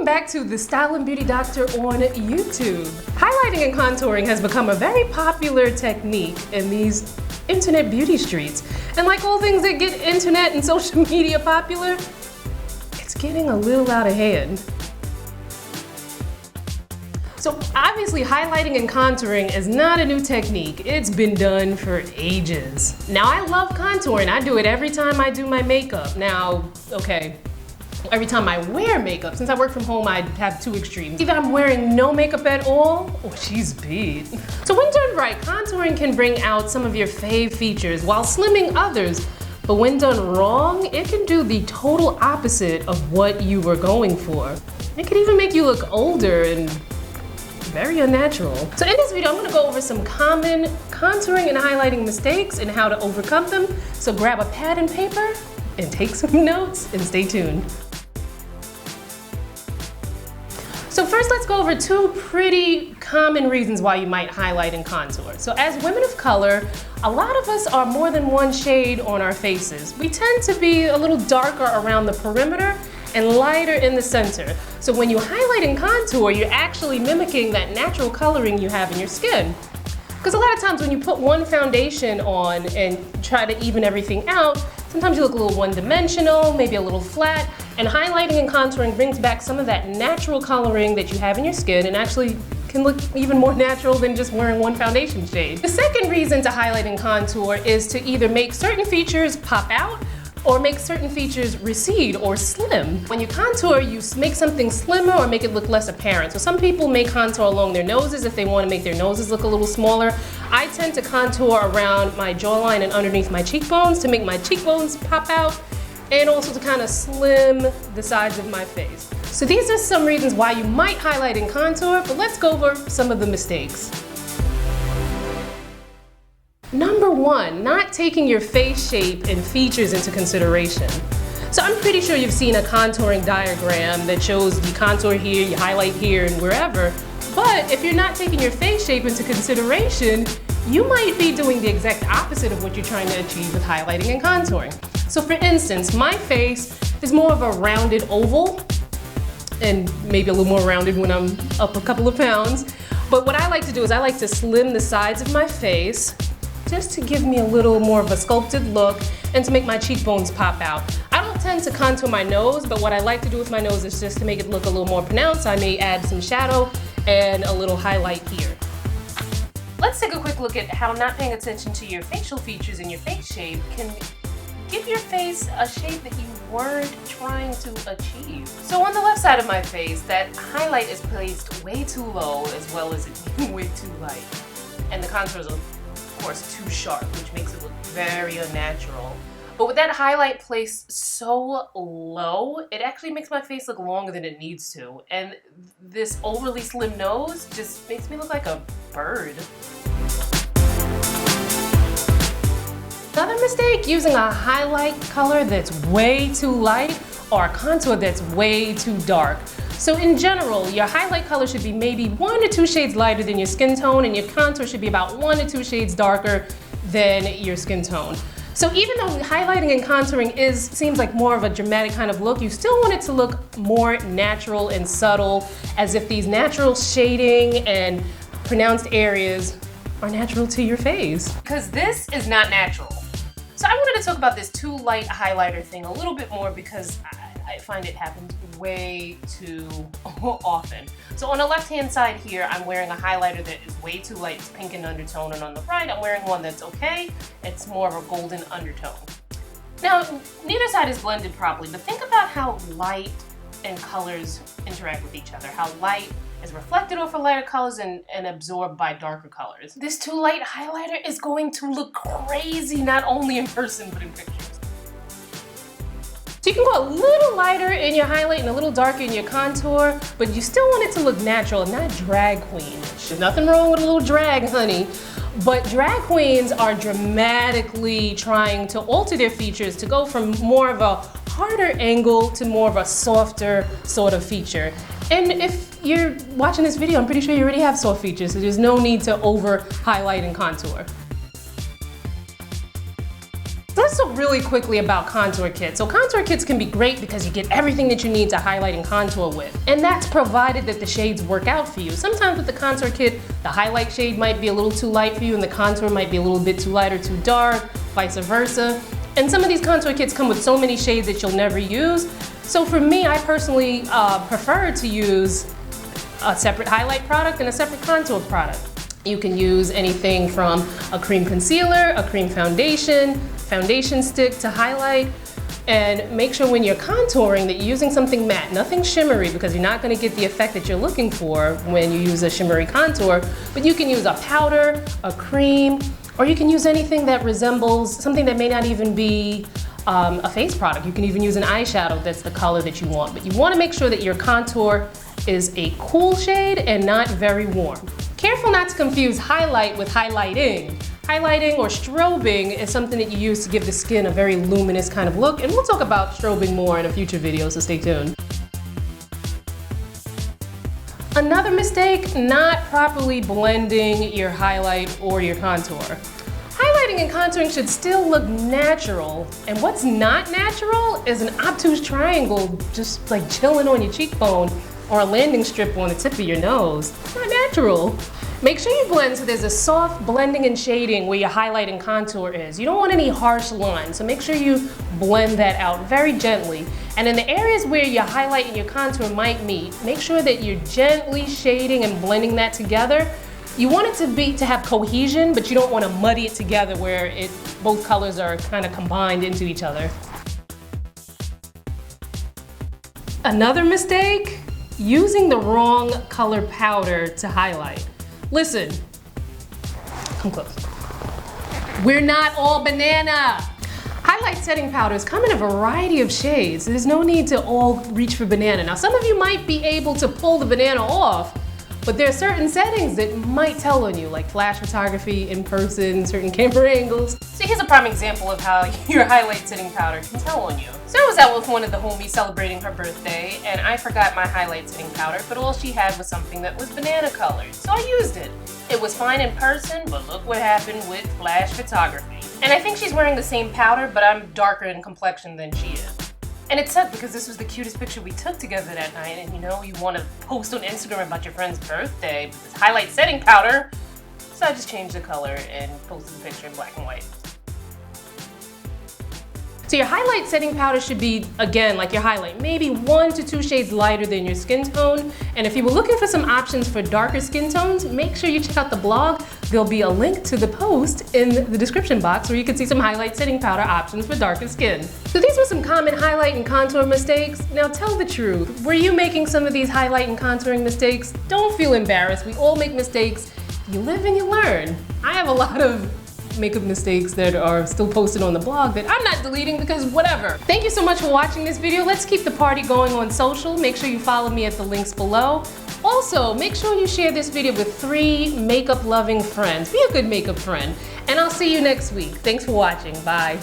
back to the Style and Beauty Doctor on YouTube. Highlighting and contouring has become a very popular technique in these internet beauty streets. And like all things that get internet and social media popular, it's getting a little out of hand. So obviously highlighting and contouring is not a new technique. It's been done for ages. Now I love contouring. I do it every time I do my makeup. Now, okay, every time I wear makeup. Since I work from home, I have two extremes. Either I'm wearing no makeup at all, or she's beat. So when done right, contouring can bring out some of your fave features while slimming others. But when done wrong, it can do the total opposite of what you were going for. It could even make you look older and very unnatural. So in this video, I'm gonna go over some common contouring and highlighting mistakes and how to overcome them. So grab a pad and paper and take some notes and stay tuned. So first, let's go over two pretty common reasons why you might highlight and contour. So as women of color, a lot of us are more than one shade on our faces. We tend to be a little darker around the perimeter and lighter in the center. So when you highlight and contour, you're actually mimicking that natural coloring you have in your skin. Because a lot of times when you put one foundation on and try to even everything out, sometimes you look a little one-dimensional, maybe a little flat, and highlighting and contouring brings back some of that natural coloring that you have in your skin and actually can look even more natural than just wearing one foundation shade. The second reason to highlight and contour is to either make certain features pop out or make certain features recede or slim. When you contour, you make something slimmer or make it look less apparent. So some people may contour along their noses if they want to make their noses look a little smaller. I tend to contour around my jawline and underneath my cheekbones to make my cheekbones pop out and also to kind of slim the sides of my face. So these are some reasons why you might highlight and contour, but let's go over some of the mistakes. Number one, not taking your face shape and features into consideration. So I'm pretty sure you've seen a contouring diagram that shows you contour here, you highlight here, and wherever. But if you're not taking your face shape into consideration, you might be doing the exact opposite of what you're trying to achieve with highlighting and contouring. So for instance, my face is more of a rounded oval, and maybe a little more rounded when I'm up a couple of pounds. But what I like to do is I like to slim the sides of my face just to give me a little more of a sculpted look and to make my cheekbones pop out. I don't tend to contour my nose, but what I like to do with my nose is just to make it look a little more pronounced. I may add some shadow and a little highlight here. Let's take a quick look at how not paying attention to your facial features and your face shape can give your face a shape that you weren't trying to achieve. So on the left side of my face, that highlight is placed way too low as well as it being way too light. And the contours are of course too sharp, which makes it look very unnatural. But with that highlight placed so low, it actually makes my face look longer than it needs to. And this overly slim nose just makes me look like a bird. Another mistake, using a highlight color that's way too light or a contour that's way too dark. So in general, your highlight color should be maybe 1 to 2 shades lighter than your skin tone, and your contour should be about 1 to 2 shades darker than your skin tone. So even though highlighting and contouring seems like more of a dramatic kind of look, you still want it to look more natural and subtle, as if these natural shading and pronounced areas are natural to your face. Because this is not natural. So I wanted to talk about this too light highlighter thing a little bit more because I find it happens way too often. So on the left-hand side here, I'm wearing a highlighter that is way too light, it's pink in undertone, and on the right, I'm wearing one that's okay, it's more of a golden undertone. Now, neither side is blended properly, but think about how light and colors interact with each other, how light is reflected off of lighter colors and absorbed by darker colors. This too light highlighter is going to look crazy, not only in person, but in pictures. So you can go a little lighter in your highlight and a little darker in your contour, but you still want it to look natural and not drag queenish. There's nothing wrong with a little drag, honey. But drag queens are dramatically trying to alter their features to go from more of a harder angle to more of a softer sort of feature. And if you're watching this video, I'm pretty sure you already have soft features, so there's no need to over highlight and contour. Let's talk really quickly about contour kits. So contour kits can be great because you get everything that you need to highlight and contour with. And that's provided that the shades work out for you. Sometimes with the contour kit, the highlight shade might be a little too light for you and the contour might be a little bit too light or too dark, vice versa. And some of these contour kits come with so many shades that you'll never use. So for me, I personally prefer to use a separate highlight product and a separate contour product. You can use anything from a cream concealer, a cream foundation, foundation stick to highlight, and make sure when you're contouring that you're using something matte, nothing shimmery, because you're not going to get the effect that you're looking for when you use a shimmery contour. But you can use a powder, a cream, or you can use anything that resembles something that may not even be a face product. You can even use an eyeshadow that's the color that you want. But you want to make sure that your contour is a cool shade and not very warm. Careful not to confuse highlight with highlighting. Highlighting or strobing is something that you use to give the skin a very luminous kind of look, and we'll talk about strobing more in a future video, so stay tuned. Another mistake, not properly blending your highlight or your contour. Highlighting and contouring should still look natural, and what's not natural is an obtuse triangle just like chilling on your cheekbone or a landing strip on the tip of your nose. It's not natural. Make sure you blend so there's a soft blending and shading where your highlight and contour is. You don't want any harsh lines, so make sure you blend that out very gently. And in the areas where your highlight and your contour might meet, make sure that you're gently shading and blending that together. You want it to have cohesion, but you don't want to muddy it together where both colors are kind of combined into each other. Another mistake, using the wrong color powder to highlight. Listen, come close. We're not all banana. Highlight setting powders come in a variety of shades. There's no need to all reach for banana. Now, some of you might be able to pull the banana off, but there are certain settings that might tell on you, like flash photography, in person, certain camera angles. So here's a prime example of how your highlight setting powder can tell on you. So I was out with one of the homies celebrating her birthday, and I forgot my highlight setting powder, but all she had was something that was banana colored. So I used it. It was fine in person, but look what happened with flash photography. And I think she's wearing the same powder, but I'm darker in complexion than she is. And it sucked because this was the cutest picture we took together that night, and you know, you want to post on Instagram about your friend's birthday with this highlight setting powder. So I just changed the color and posted the picture in black and white. So your highlight setting powder should be, again, like your highlight, maybe 1 to 2 shades lighter than your skin tone. And if you were looking for some options for darker skin tones, make sure you check out the blog. There'll be a link to the post in the description box where you can see some highlight setting powder options for darker skin. So these were some common highlight and contour mistakes. Now tell the truth. Were you making some of these highlight and contouring mistakes? Don't feel embarrassed. We all make mistakes. You live and you learn. I have a lot of makeup mistakes that are still posted on the blog that I'm not deleting because whatever. Thank you so much for watching this video. Let's keep the party going on social. Make sure you follow me at the links below. Also, make sure you share this video with 3 makeup loving friends. Be a good makeup friend. And I'll see you next week. Thanks for watching. Bye.